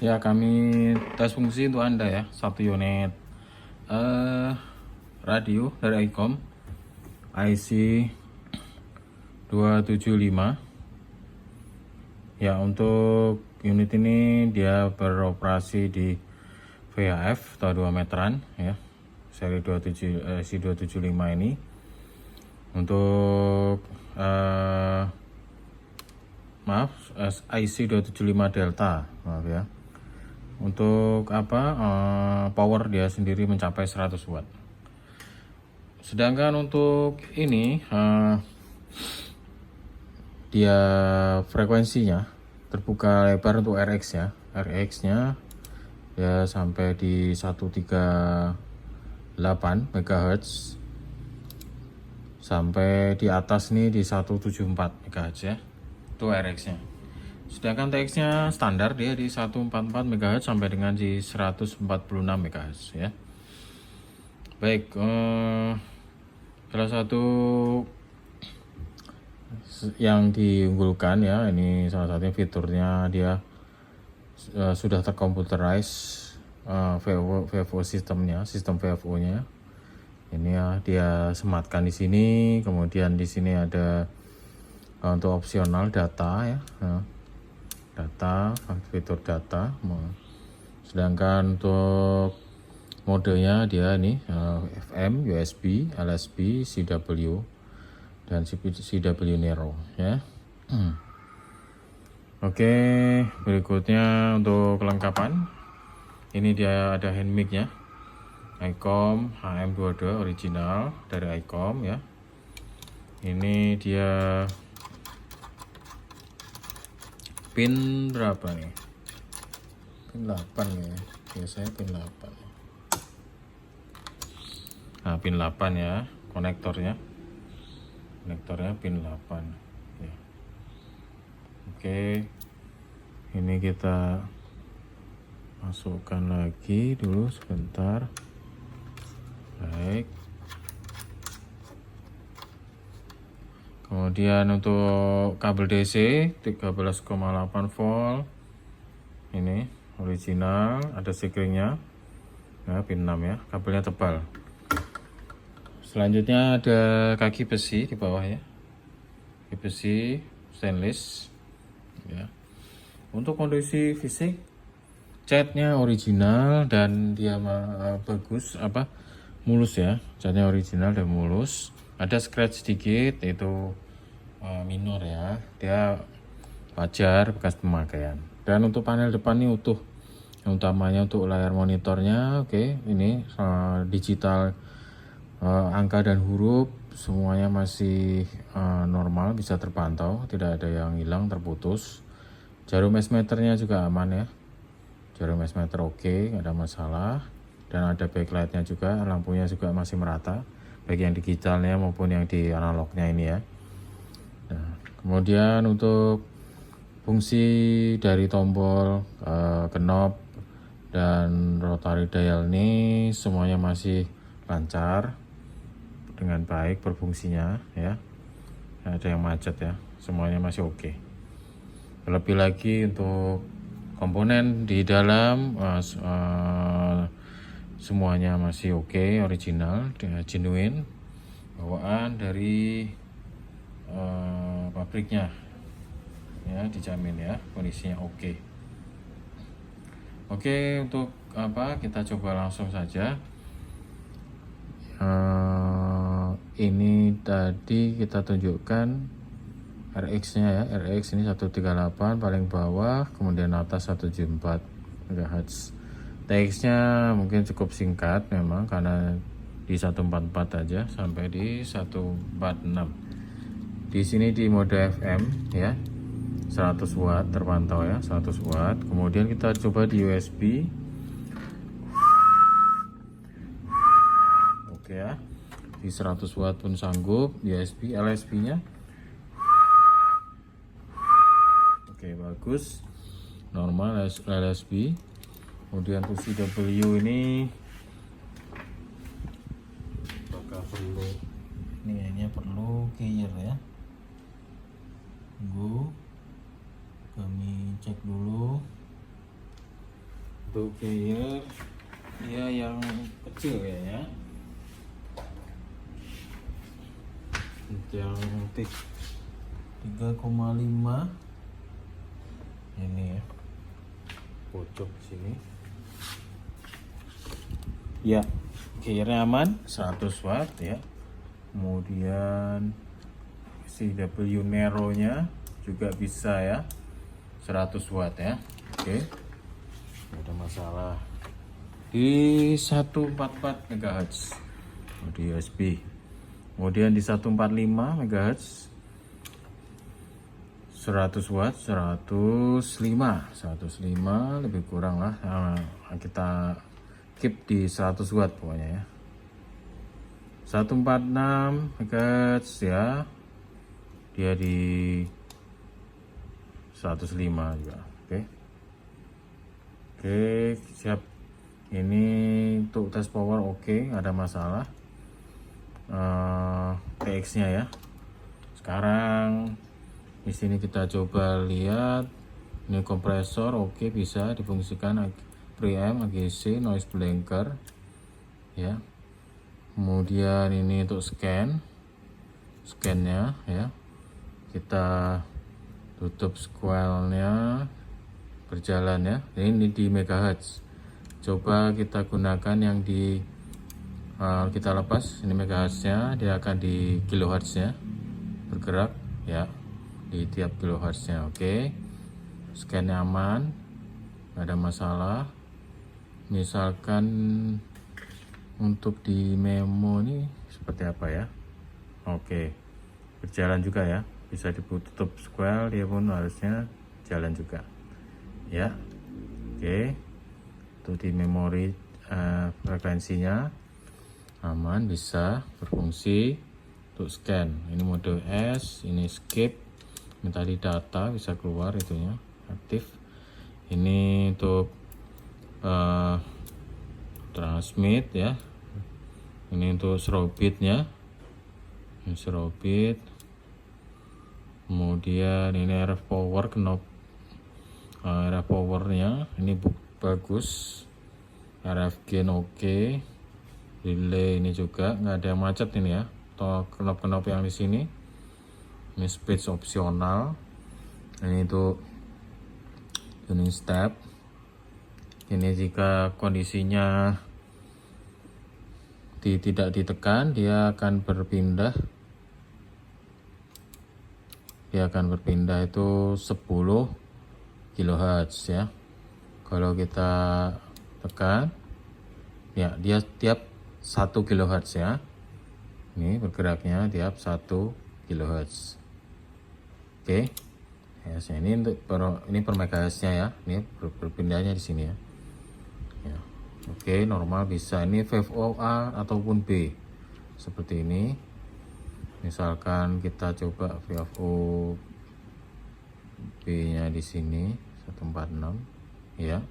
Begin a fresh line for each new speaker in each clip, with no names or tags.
Ya, kami tes fungsi untuk Anda ya. Satu unit radio dari ICOM IC 275. Ya, untuk unit ini dia beroperasi di VHF atau 2 meteran ya. Seri 27 IC 275 ini untuk IC 275 Delta, maaf ya. Untuk power dia sendiri mencapai 100 watt. Sedangkan untuk ini dia frekuensinya terbuka lebar untuk RX ya. RX-nya ya sampai di 138 MHz sampai di atas nih di 174 MHz ya. Itu RX-nya. Sedangkan TX-nya standar dia di 144 MHz sampai dengan di 146 MHz ya. Baik, salah satu yang diunggulkan ya, ini salah satunya fiturnya dia sudah terkomputerize VFO sistemnya, sistem VFO-nya. Ini ya dia sematkan di sini, kemudian di sini ada untuk opsional data ya. Data, fitur data. Sedangkan untuk modenya dia nih FM, USB, LSB, CW dan CW Nero ya. Oke, berikutnya untuk kelengkapan. Ini dia ada hand mic-nya. ICOM HM22 original dari ICOM ya. Ini dia pin berapa nih? Pin 8 ya. Biasanya pin 8. Nah, pin 8 ya, konektornya. Konektornya pin 8 ya. Oke. Ini kita masukkan lagi dulu sebentar. Baik. Kemudian untuk kabel DC 13,8 volt. Ini original, ada sikringnya. Nah, pin 6 ya, kabelnya tebal. Selanjutnya ada kaki besi di bawah ya. Kaki besi stainless ya. Untuk kondisi fisik catnya original dan dia bagus mulus ya. Catnya original dan mulus. Ada scratch sedikit itu minor ya. Dia wajar bekas pemakaian. Dan untuk panel depan ini utuh. Yang utamanya untuk layar monitornya oke, ini digital angka dan huruf semuanya masih normal, bisa terpantau, tidak ada yang hilang, terputus. Jarum S meternya juga aman ya. Jarum S meter oke, nggak ada masalah. Dan ada backlightnya juga, lampunya juga masih merata, baik yang digitalnya maupun yang di analognya ini ya. Nah, kemudian untuk fungsi dari tombol, knob dan rotary dial ini semuanya masih lancar dengan baik berfungsinya ya. Ada yang macet ya, semuanya masih oke. Lebih lagi untuk komponen di dalam semuanya masih oke, original, genuine, bawaan dari pabriknya ya, dijamin ya, kondisinya oke. Oke, untuk kita coba langsung saja. Ini tadi kita tunjukkan RX-nya ya, RX ini 138 paling bawah, kemudian atas 174 MHz. TX-nya mungkin cukup singkat memang karena di 144 aja sampai di 146. Di sini di mode FM ya, 100 watt terpantau ya, 100 watt. Kemudian kita coba di USB. Oke ya. Di 100 watt pun sanggup. USB, LSB-nya. Oke, bagus. Normal LSB. Kemudian untuk CW ini apakah perlu ini perlu keyer ya. Tunggu, kami cek dulu. Untuk gear dia yang kecil kayaknya, yang 3,5 ini ya, pojok sini ya. Gearnya aman, 100 watt ya. Kemudian CW Nero nya juga bisa ya, 100 watt ya. Oke, tidak ada masalah. Di 144 MHz di USB, kemudian di 145 MHz 100 watt, 105 lebih kurang lah. Kita keep di 100 watt pokoknya ya. 146 MHz ya, dia di 105 juga. Oke, siap. Ini untuk tes power oke, nggak ada masalah. TX nya ya. Sekarang di sini kita coba lihat, ini kompresor oke, bisa difungsikan preamp, AGC, noise blanker ya. Kemudian ini untuk scannya ya, kita tutup squelnya berjalan ya. Ini di megahertz, coba kita gunakan yang di kita lepas. Ini megahertznya, dia akan di kilohertznya bergerak ya, di tiap kilohertznya. Oke, scan aman, nggak ada masalah. Misalkan untuk di memo ini seperti apa ya. Oke, berjalan juga ya, bisa ditutup square, dia pun harusnya jalan juga ya. Oke, untuk di memori frekuensinya aman, bisa berfungsi untuk scan. Ini mode S, ini skip, ini tadi data bisa keluar itunya aktif. Ini untuk transmit ya, ini untuk throw bitnya, ini throw bit. Kemudian ini RF power, knob RF powernya ini bagus, RF gain oke. Relay ini juga nggak ada yang macet ini ya, atau knop-knop yang di sini. Ini speed opsional. Ini untuk tuning step. Ini jika kondisinya tidak ditekan, dia akan berpindah. Dia akan berpindah itu 10 kHz ya. Kalau kita tekan ya, dia tiap 1 kHz ya. Ini bergeraknya tiap 1 kHz. Oke. Ya, ini untuk ini per megahertznya ya. Ini berpindahnya di sini ya. Ya. Oke, normal bisa. Ini VFO A ataupun B. Seperti ini. Misalkan kita coba VFO B-nya di sini 146 ya.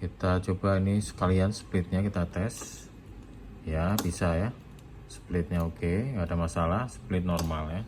Kita coba ini sekalian splitnya kita tes. Ya, bisa ya. Splitnya oke, nggak ada masalah, split normal ya.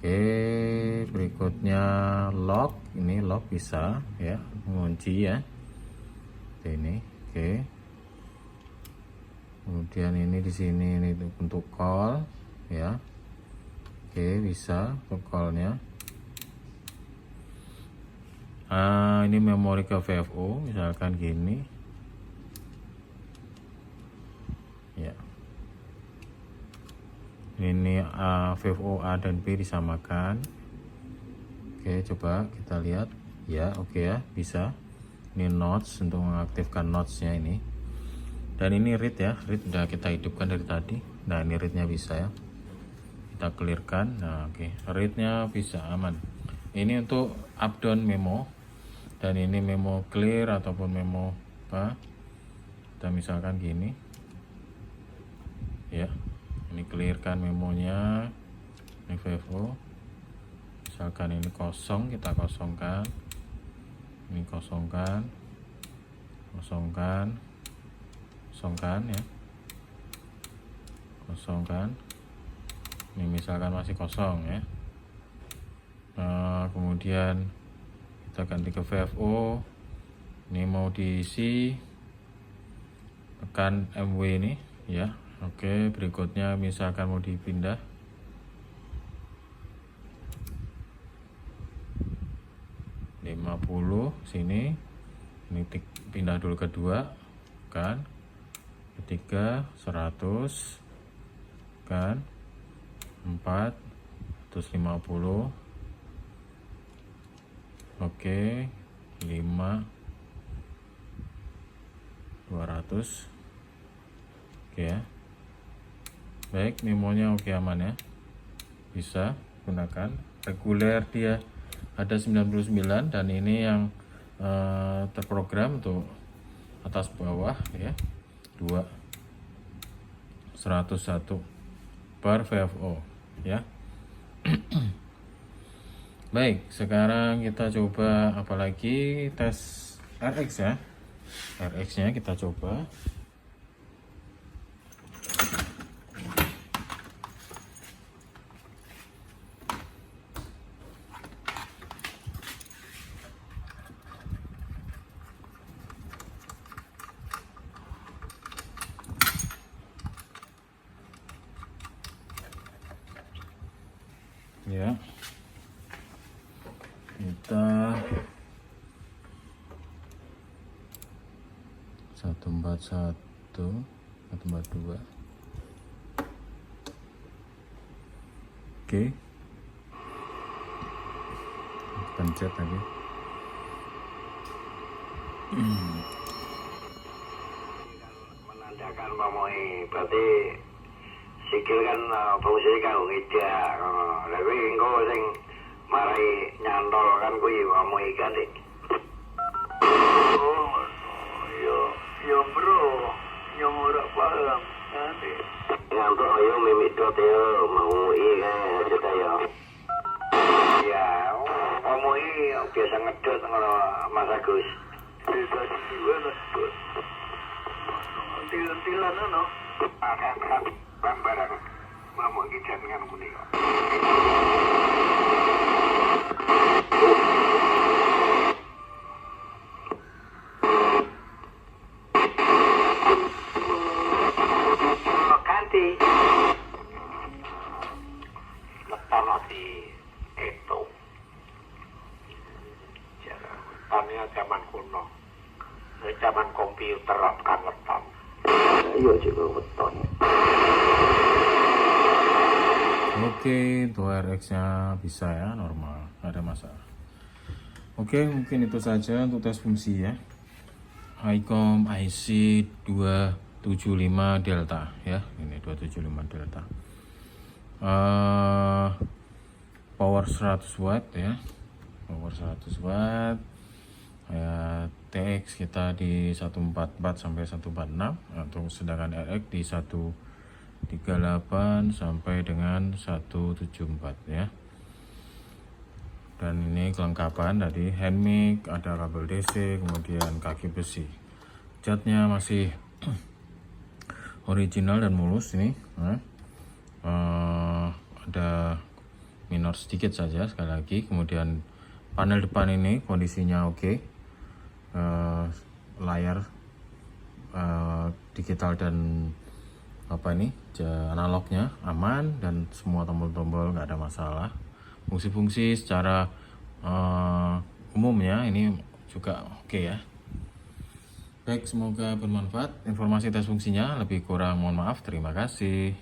Oke, berikutnya lock. Ini lock bisa ya, mengunci ya. Ini oke. Kemudian ini di sini ini untuk call ya. Oke, bisa untuk callnya. Ini memori ke VFO, misalkan gini ya. Ini VFO A dan B disamakan. Oke, coba kita lihat ya. Oke ya, bisa. Ini notes untuk mengaktifkan notesnya ini. Dan ini read ya, read udah kita hidupkan dari tadi. Nah, ini readnya bisa ya, kita clearkan. Nah, oke, readnya bisa aman. Ini untuk up down memo, dan ini memo clear ataupun memo apa. Kita misalkan gini ya, ini clearkan memonya. Ini VFO, misalkan ini kosong, kita kosongkan. Ini kosongkan ya, kosongkan. Ini misalkan masih kosong ya. Kemudian kita ganti ke VFO, Ini mau diisi, tekan MW ini ya. Oke, berikutnya misalkan mau dipindah, sini, ini pindah dulu kedua kan, ketiga 100 kan, 4 150, oke, 5 200, oke ya. Baik, memonya oke, aman ya, bisa gunakan. Reguler dia ada 99 dan ini yang terprogram untuk atas bawah ya, 2 101 per VFO ya. Baik, sekarang kita coba apalagi tes RX ya. RX nya kita coba. Ya, kita 141 142, oke, pencet lagi.
Menandakan pamoi berarti sikil kan fungsi kanggo ngedak. Lah kuwi engko sing marai nyantol kan kuwi pamoi kan. Oh, yo bro, yang ora paham nanti. Ngantuk ayo mimidot yo mau iya cerita yo. Ya, pamoi biasa ngedot ngono Mas Agus. Bisa juga ngedot. Tilan-tilan ono. Barang mau gijan dengan muni kok. Ganti. Lepas di itu. Tanya zaman kuno. Zaman komputer kan leton. Iya juga weton.
Oke, untuk RX nya bisa ya, normal, nggak ada masalah. Oke, mungkin itu saja untuk tes fungsi ya. Icom IC 275 Delta ya, ini 275 Delta. Power 100 watt ya, power 100 watt ya. TX kita di 144 sampai 146, atau sedangkan RX di 138 sampai dengan 174 ya. Dan ini kelengkapan tadi, hand mic, ada kabel DC, kemudian kaki besi. Catnya masih original dan mulus ini. Ada minor sedikit saja sekali lagi. Kemudian panel depan ini kondisinya oke. Layar digital dan analognya aman, dan semua tombol-tombol nggak ada masalah. Fungsi-fungsi secara umumnya ini juga oke ya. Baik, semoga bermanfaat informasi tes fungsinya. Lebih kurang mohon maaf, terima kasih.